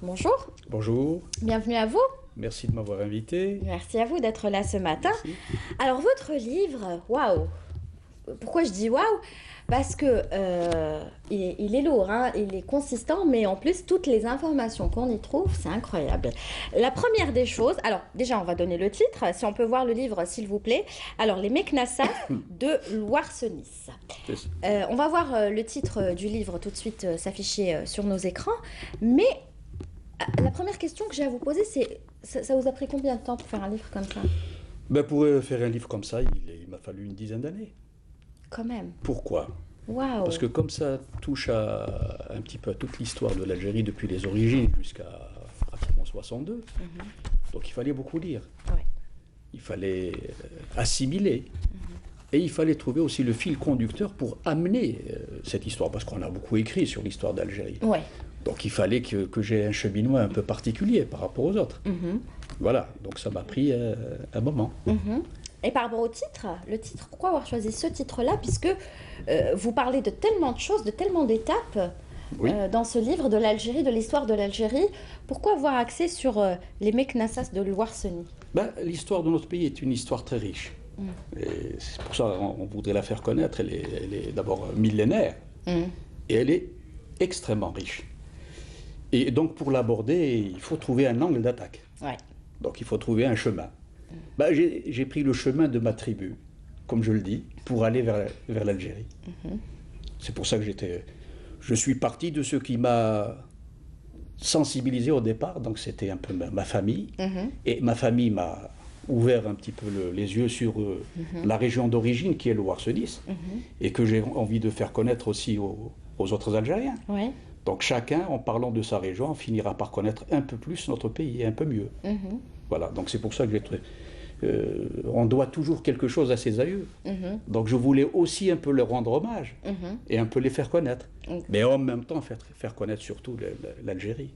Bonjour, Bonjour, bienvenue à vous. merci de m'avoir invité. Merci à vous d'être là ce matin. Merci. Alors votre livre, waouh. Pourquoi je dis waouh? Parce que il est lourd, hein, il est consistant, mais en plus toutes les informations qu'on y trouve, c'est incroyable. La première des choses, alors déjà on va donner le titre, si on peut voir le livre s'il vous plaît. Alors les Meknassa de Louarsenis. On va voir le titre du livre tout de suite s'afficher sur nos écrans, mais la première question que j'ai à vous poser, c'est ça vous a pris combien de temps pour faire un livre comme ça? Pour faire un livre comme ça, il m'a fallu une dizaine d'années. Quand même. Pourquoi? Waouh. Parce que comme ça touche un petit peu à toute l'histoire de l'Algérie depuis les origines jusqu'à pratiquement 62, donc il fallait beaucoup lire. Ouais. Il fallait assimiler. Et il fallait trouver aussi le fil conducteur pour amener cette histoire, parce qu'on a beaucoup écrit sur l'histoire d'Algérie. Ouais. Donc il fallait que j'ai un cheminement un peu particulier par rapport aux autres. Voilà, donc ça m'a pris un moment. Et par rapport au titre, le titre, pourquoi avoir choisi ce titre-là? Puisque vous parlez de tellement de choses, de tellement d'étapes Oui. dans ce livre de l'Algérie, de l'histoire de l'Algérie. Pourquoi avoir axé sur les Meknassas de Louarsenis? L'histoire de notre pays est une histoire très riche. Et c'est pour ça qu'on voudrait la faire connaître. Elle est d'abord millénaire et elle est extrêmement riche. Et donc pour l'aborder, il faut trouver un angle d'attaque. Ouais. Donc il faut trouver un chemin. J'ai pris le chemin de ma tribu, comme je le dis, pour aller vers l'Algérie. C'est pour ça que je suis parti de ce qui m'a sensibilisé au départ, donc c'était un peu ma famille. Et ma famille m'a ouvert un petit peu les yeux sur la région d'origine qui est le Ouarsenis, et que j'ai envie de faire connaître aussi aux autres Algériens. Ouais. Donc chacun, en parlant de sa région, finira par connaître un peu plus notre pays et un peu mieux. Voilà, donc c'est pour ça que on doit toujours quelque chose à ses aïeux. Donc je voulais aussi un peu leur rendre hommage et un peu les faire connaître. Mais en même temps faire connaître surtout l'Algérie.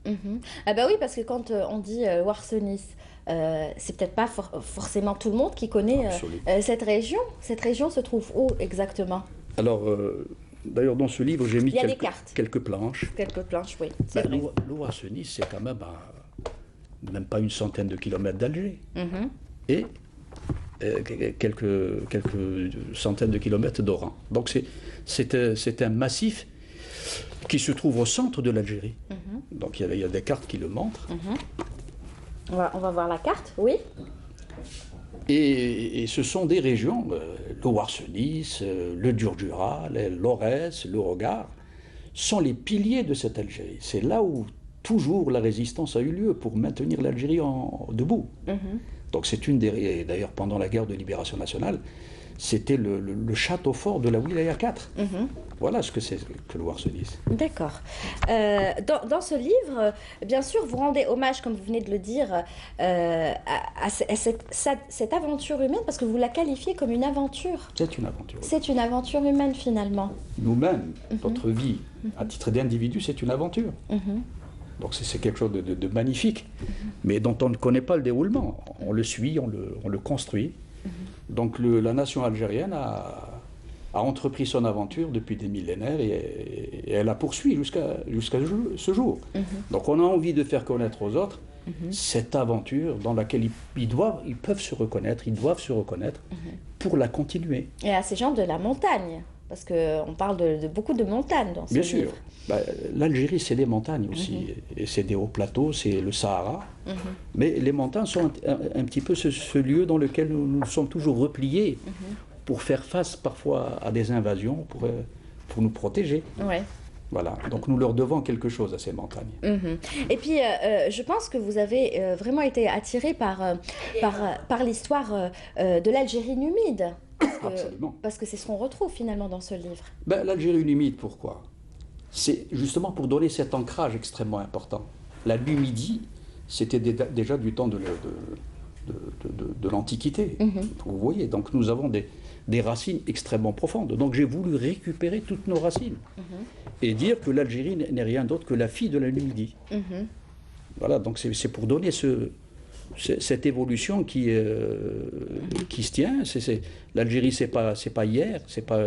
Ah bah oui, parce que quand on dit Ouarsenis, c'est peut-être pas forcément tout le monde qui connaît cette région. Cette région se trouve où exactement? Alors, d'ailleurs, dans ce livre, j'ai mis Il y a des cartes. quelques planches. Quelques planches, oui, c'est vrai. L'Ouarsenis, c'est quand même même pas une centaine de kilomètres d'Alger. Et quelques centaines de kilomètres d'Oran. Donc c'est un massif qui se trouve au centre de l'Algérie. Donc il y a des cartes qui le montrent. On va voir la carte, oui. Et ce sont des régions, le Ouarsenis, le Djurdjura, l'Aurès, le Hogar, sont les piliers de cette Algérie. C'est là où toujours la résistance a eu lieu pour maintenir l'Algérie debout. Donc c'est d'ailleurs pendant la guerre de libération nationale, c'était le château fort de la Wilaya 4. Voilà ce que c'est que le Ouarsenis. D'accord. Dans ce livre, bien sûr, vous rendez hommage, comme vous venez de le dire, à cette aventure humaine, parce que vous la qualifiez comme une aventure. C'est une aventure. C'est une aventure humaine, finalement. Nous-mêmes, notre vie, à titre d'individu, c'est une aventure. Donc c'est quelque chose de magnifique, mais dont on ne connaît pas le déroulement. On le suit, on le construit. Donc la nation algérienne a entrepris son aventure depuis des millénaires et elle la poursuit jusqu'à ce jour. Donc on a envie de faire connaître aux autres cette aventure dans laquelle ils peuvent se reconnaître, ils doivent se reconnaître pour la continuer. Et à ces gens de la montagne, parce qu'on parle de beaucoup de montagnes dans ce livre. Bien sûr. L'Algérie, c'est les montagnes aussi. Et c'est des hauts plateaux, c'est le Sahara. Mais les montagnes sont un petit peu ce lieu dans lequel nous sommes toujours repliés pour faire face parfois à des invasions, pour nous protéger. Ouais. Voilà, donc nous leur devons quelque chose à ces montagnes. Et puis, je pense que vous avez vraiment été attiré par l'histoire de l'Algérie numide. Absolument. Parce que c'est ce qu'on retrouve finalement dans ce livre. L'Algérie numide, pourquoi? C'est justement pour donner cet ancrage extrêmement important. La Numidie, c'était déjà du temps de l'Antiquité. Vous voyez, donc nous avons des racines extrêmement profondes. Donc j'ai voulu récupérer toutes nos racines et dire que l'Algérie n'est rien d'autre que la fille de la Numidie. Voilà, donc c'est pour donner cette évolution qui se tient. L'Algérie, c'est pas hier, c'est pas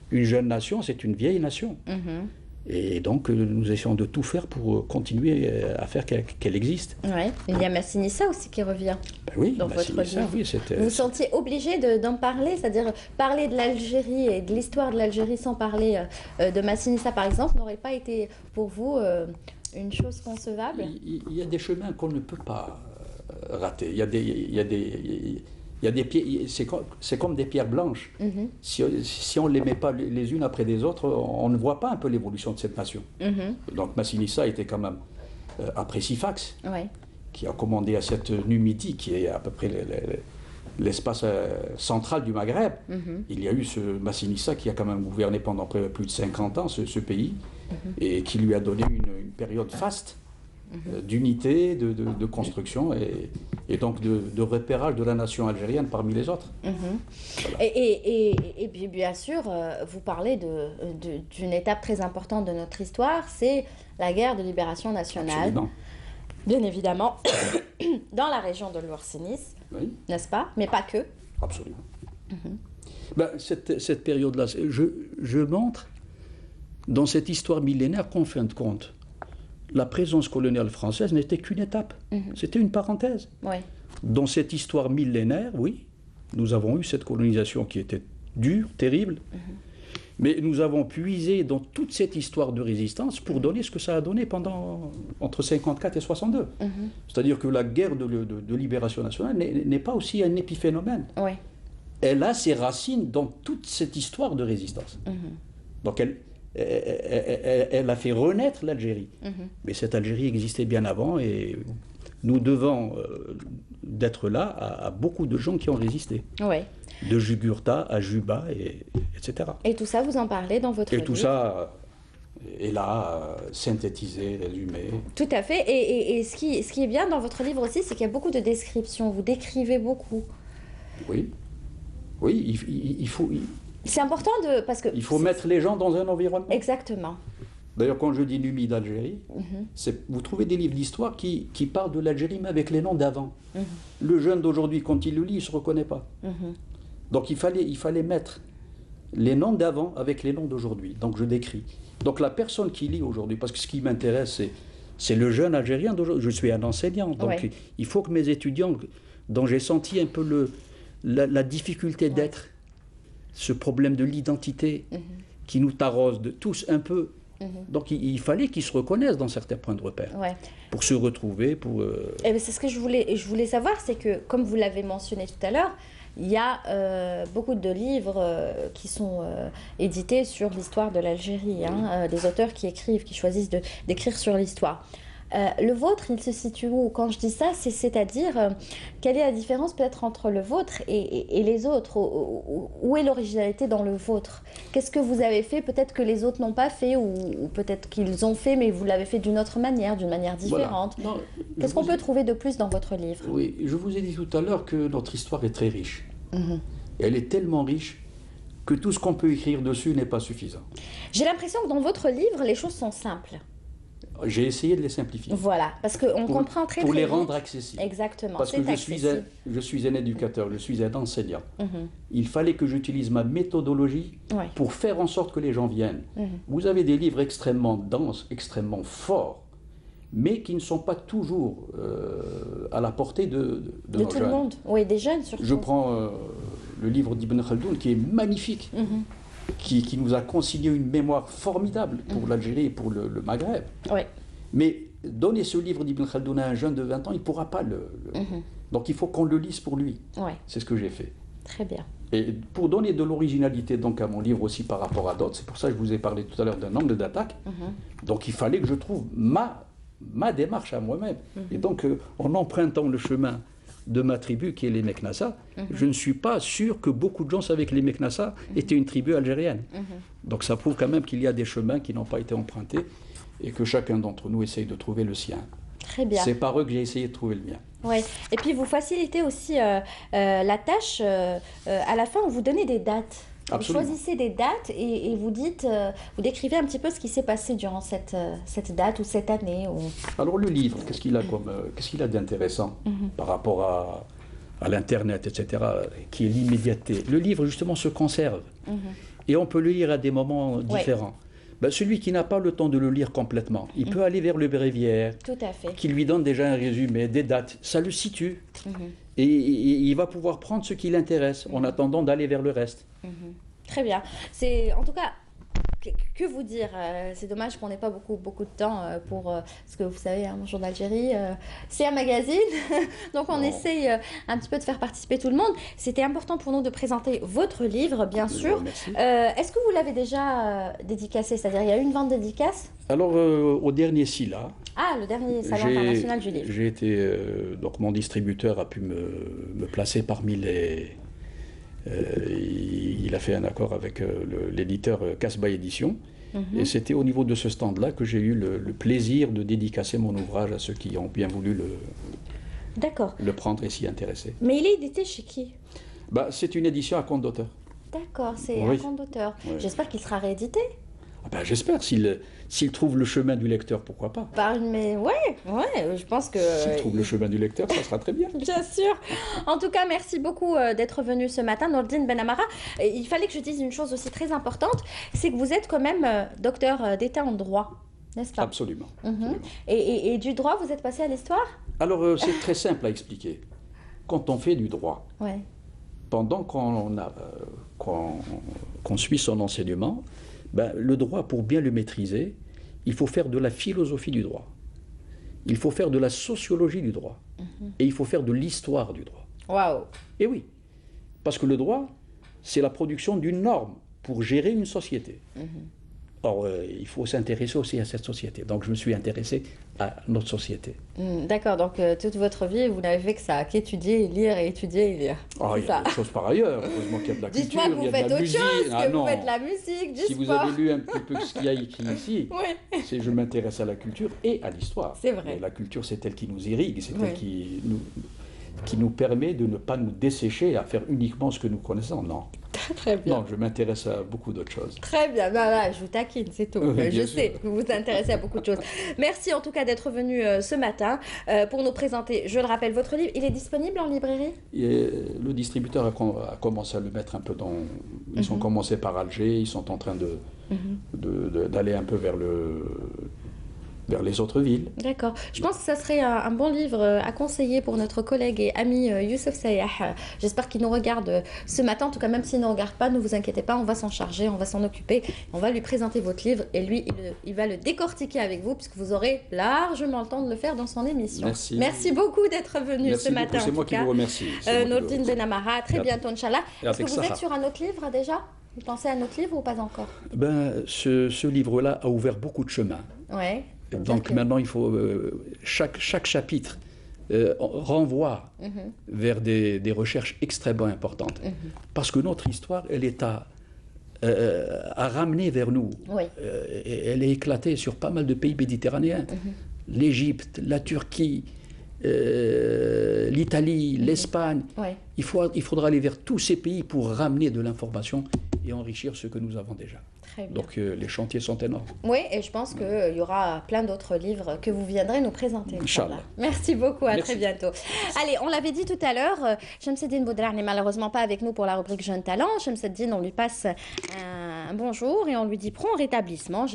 une jeune nation, c'est une vieille nation. Et donc, nous essayons de tout faire pour continuer à faire qu'elle existe. Ouais. Il y a Massinissa aussi qui revient Ben oui, dans votre livre. Oui, vous vous sentiez obligé d'en parler, c'est-à-dire parler de l'Algérie et de l'histoire de l'Algérie sans parler de Massinissa, par exemple, n'aurait pas été pour vous une chose concevable? Il y a des chemins qu'on ne peut pas rater. Il y a des pierres, c'est comme des pierres blanches. Si on ne les met pas les unes après les autres, on ne voit pas un peu l'évolution de cette nation. Donc Massinissa était quand même après Sifax, qui a commandé à cette Numidie, qui est à peu près l'espace central du Maghreb. Il y a eu ce Massinissa qui a quand même gouverné pendant plus de 50 ans ce pays, et qui lui a donné une période faste d'unité, de construction et donc de repérage de la nation algérienne parmi les autres. Voilà. Et puis bien sûr, vous parlez d'une étape très importante de notre histoire, c'est la guerre de libération nationale. Absolument. Bien évidemment, dans la région de l'Oursénis, n'est-ce pas? Mais pas que. Absolument. Ben, cette période-là, je montre dans cette histoire millénaire qu'en fin de compte, la présence coloniale française n'était qu'une étape. C'était une parenthèse. Dans cette histoire millénaire, oui, nous avons eu cette colonisation qui était dure, terrible, mais nous avons puisé dans toute cette histoire de résistance pour donner ce que ça a donné entre 54 et 62. C'est-à-dire que la guerre de libération nationale n'est pas aussi un épiphénomène. Elle a ses racines dans toute cette histoire de résistance. Donc elle a fait renaître l'Algérie. Mais cette Algérie existait bien avant et nous devons d'être là à beaucoup de gens qui ont résisté. De Jugurtha à Juba, etc. Et tout ça, vous en parlez dans votre livre. Et tout ça est là, synthétisé, résumé. Tout à fait. Et ce qui est bien dans votre livre aussi, c'est qu'il y a beaucoup de descriptions. Vous décrivez beaucoup. Oui. Oui, il faut... C'est important parce que... Il faut mettre les gens dans un environnement. Exactement. D'ailleurs, quand je dis Numidie d'Algérie, vous trouvez des livres d'histoire qui parlent de l'Algérie, mais avec les noms d'avant. Le jeune d'aujourd'hui, quand il le lit, il ne se reconnaît pas. Donc il fallait mettre les noms d'avant avec les noms d'aujourd'hui. Donc je décris. Donc la personne qui lit aujourd'hui, parce que ce qui m'intéresse, c'est le jeune Algérien d'aujourd'hui. Je suis un enseignant, donc il faut que mes étudiants, dont j'ai senti un peu la difficulté d'être, ce problème de l'identité qui nous taraude de tous un peu. Donc il fallait qu'ils se reconnaissent dans certains points de repère pour se retrouver. C'est ce que je voulais savoir, c'est que, comme vous l'avez mentionné tout à l'heure, il y a beaucoup de livres qui sont édités sur l'histoire de l'Algérie, des auteurs qui choisissent d'écrire sur l'histoire. Le vôtre, il se situe où? Quand je dis ça, c'est-à-dire, quelle est la différence peut-être entre le vôtre et les autres? Où est l'originalité dans le vôtre? Qu'est-ce que vous avez fait, peut-être que les autres n'ont pas fait, ou peut-être qu'ils ont fait, mais vous l'avez fait d'une autre manière, d'une manière différente? Voilà. Qu'est-ce qu'on peut trouver de plus dans votre livre? Oui, je vous ai dit tout à l'heure que notre histoire est très riche. Et elle est tellement riche que tout ce qu'on peut écrire dessus n'est pas suffisant. J'ai l'impression que dans votre livre, les choses sont simples. J'ai essayé de les simplifier. Voilà, parce qu'on comprend très pour très les vite. rendre accessibles. Exactement. Parce que je suis un éducateur, je suis un enseignant. Il fallait que j'utilise ma méthodologie pour faire en sorte que les gens viennent. Vous avez des livres extrêmement denses, extrêmement forts, mais qui ne sont pas toujours à la portée de nos tout jeunes. le monde. Oui, des jeunes surtout. Je prends le livre d'Ibn Khaldoun qui est magnifique. Qui nous a consigné une mémoire formidable pour l'Algérie et pour le Maghreb. Mais donner ce livre d'Ibn Khaldoun à un jeune de 20 ans, il ne pourra pas Donc il faut qu'on le lise pour lui. C'est ce que j'ai fait. Très bien. Et pour donner de l'originalité donc à mon livre aussi par rapport à d'autres, c'est pour ça que je vous ai parlé tout à l'heure d'un angle d'attaque. Donc il fallait que je trouve ma démarche à moi-même. Et donc en empruntant le chemin de ma tribu qui est les Meknassa, je ne suis pas sûr que beaucoup de gens savaient que les Meknassa étaient une tribu algérienne. Donc ça prouve quand même qu'il y a des chemins qui n'ont pas été empruntés et que chacun d'entre nous essaye de trouver le sien. Très bien. C'est par eux que j'ai essayé de trouver le mien. Oui, et puis vous facilitez aussi la tâche. À la fin, vous donnez des dates. Absolument. Vous choisissez des dates et vous vous décrivez un petit peu ce qui s'est passé durant cette date ou cette année. Alors le livre, qu'est-ce qu'il a d'intéressant par rapport à l'Internet, etc., qui est l'immédiateté. Le livre, justement, se conserve. Et on peut le lire à des moments différents. Ben, celui qui n'a pas le temps de le lire complètement, il peut aller vers le bréviaire, Tout à fait. qui lui donne déjà un résumé, des dates, ça le situe. Et il va pouvoir prendre ce qui l'intéresse en attendant d'aller vers le reste. Très bien. C'est en tout cas. Que vous dire, c'est dommage qu'on n'ait pas beaucoup de temps pour parce que vous savez, hein, Bonjour d'Algérie, c'est un magazine, donc on essaye un petit peu de faire participer tout le monde. C'était important pour nous de présenter votre livre, bien sûr. Merci. Est-ce que vous l'avez déjà dédicacé, c'est-à-dire il y a eu une vente dédicace? Alors, au dernier SILA, Ah, le dernier salon international du livre. j'ai été, donc mon distributeur a pu me placer parmi les... il a fait un accord avec l'éditeur Casbah Édition. Et c'était au niveau de ce stand-là que j'ai eu le plaisir de dédicacer mon ouvrage à ceux qui ont bien voulu le prendre et s'y intéresser. Mais il est édité chez qui? Bah, c'est une édition à compte d'auteur. D'accord, c'est Oui. un compte d'auteur. Oui. J'espère qu'il sera réédité. Ah ben, j'espère, s'il trouve le chemin du lecteur, pourquoi pas. Mais ouais, je pense que... S'il trouve le chemin du lecteur, ça sera très bien. Bien sûr. En tout cas, merci beaucoup d'être venu ce matin, Nourdine Benamara. Et il fallait que je dise une chose aussi très importante, c'est que vous êtes quand même docteur d'État en droit, n'est-ce pas? Absolument. Mhm. Et du droit, vous êtes passé à l'histoire? Alors, c'est très simple à expliquer. Quand on fait du droit, Ouais. pendant qu'on suit son enseignement, ben, le droit, pour bien le maîtriser, il faut faire de la philosophie du droit. Il faut faire de la sociologie du droit. Et il faut faire de l'histoire du droit. Waouh. Et oui, parce que le droit, c'est la production d'une norme pour gérer une société. Or, il faut s'intéresser aussi à cette société. Donc, je me suis intéressé à notre société. D'accord, donc toute votre vie, vous n'avez fait que ça, qu'étudier, lire et étudier et lire. Ah, il y a des choses par ailleurs. Heureusement qu'il y a de la culture, Dites-moi que il y vous a de faites la autre musique. chose, Ah que vous non. faites de la musique, du Si vous sport. avez lu un petit peu ce qu'il y a écrit ici, Oui. c'est je m'intéresse à la culture et à l'histoire. C'est vrai. Et la culture, c'est elle qui nous irrigue, c'est Oui. elle qui nous permet de ne pas nous dessécher à faire uniquement ce que nous connaissons. Non, Très bien. non, je m'intéresse à beaucoup d'autres choses. Très bien, voilà, je vous taquine, c'est tout. Oui, bien Je sûr. sais que vous vous intéressez à beaucoup de choses. Merci en tout cas d'être venu ce matin pour nous présenter, je le rappelle, votre livre. Il est disponible en librairie? Et le distributeur a commencé à le mettre un peu dans... Ils ont commencé par Alger, ils sont en train d'aller un peu vers les autres villes. D'accord. Je pense que ça serait un bon livre à conseiller pour notre collègue et ami Youssef Sayah. J'espère qu'il nous regarde ce matin. En tout cas, même s'il ne regarde pas, ne vous inquiétez pas, on va s'en charger, on va s'en occuper. On va lui présenter votre livre et lui, il va le décortiquer avec vous puisque vous aurez largement le temps de le faire dans son émission. Merci. Merci beaucoup d'être venu Merci ce beaucoup, matin. c'est moi qui vous remercie. C'est moi qui vous Nourdine remercie. Benamara, à très Et bientôt, Inch'Allah. et Est-ce que avec vous êtes Sarah. sur un autre livre déjà? Vous pensez à un autre livre ou pas encore? Ben, ce livre-là a ouvert beaucoup de chemins. Ouais. Donc maintenant, il faut chaque chapitre renvoie vers des recherches extrêmement importantes. Parce que notre histoire, elle est à ramener vers nous. Oui. Elle est éclatée sur pas mal de pays méditerranéens. L'Égypte, la Turquie, l'Italie, l'Espagne. Ouais. Il faudra aller vers tous ces pays pour ramener de l'information et enrichir ce que nous avons déjà. Très bien. Donc les chantiers sont énormes. Oui, et je pense qu'il y aura plein d'autres livres que vous viendrez nous présenter. Inch'Allah. Merci beaucoup, à Merci. très bientôt. Allez, on l'avait dit tout à l'heure, Shamseddine Boudrar n'est malheureusement pas avec nous pour la rubrique Jeunes Talents. Shamseddine, on lui passe un bonjour et on lui dit prompt rétablissement.